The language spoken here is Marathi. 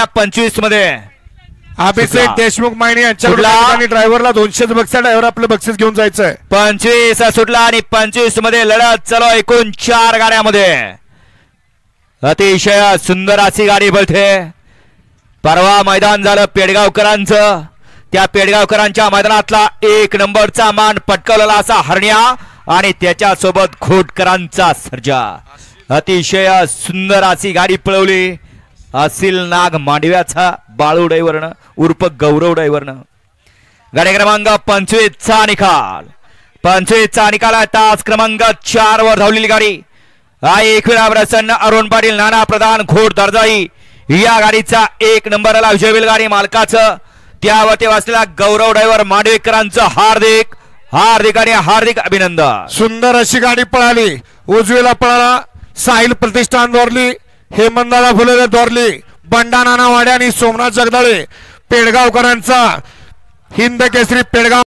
गाड्या 25 मध्ये अभिषेक देशमुख मायनी यांच्याकडे ड्रायव्हरला 200 बक्षीस, ड्रायव्हर आपलं बक्षीस घेऊन जायचंय. 25 सुटला आणि 25 मध्ये लढत चालू. एकूण 4 गाड्यामध्ये अतिशय सुंदर अशी गाडी पळते. परवा मैदान झालं पेडगावकरांचं. त्या पेडगावकरांच्या मैदानातला 1 नंबरचा मान पटकवलेला असा हरण्या आणि त्याच्यासोबत खोटकरांचा सर्जा. अतिशय सुंदर अशी गाडी पळवली. असिल नाग मांडव्याचा बाळू ड्रायव्हरनं उर्फ गौरव ड्रायव्हरनं. गाडी क्रमांक 25 चा निकाल. 25 चा निकाल. तास क्रमांक 4 वर धावलेली गाडी. एकविरा प्रसन्न, अरुण पाटील, नाना प्रधान, घोड दर्जाई या गाडीचा 1 नंबरला विजय गाडी मालकाचं. त्यावरती वाचलेला गौरव ड्रायव्हर मांडवेकरांचं हार्दिक हार्दिक आणि हार्दिक अभिनंदन. सुंदर अशी गाडी पळाली. उजवीला पळाला साहिल प्रतिष्ठान दोरली, हेमंतदादा फुले दोरली, बंडा नाना वाडे आणि सोमनाथ जगदाळे पेडगावकरांचा हिंद केसरी पेडगाव.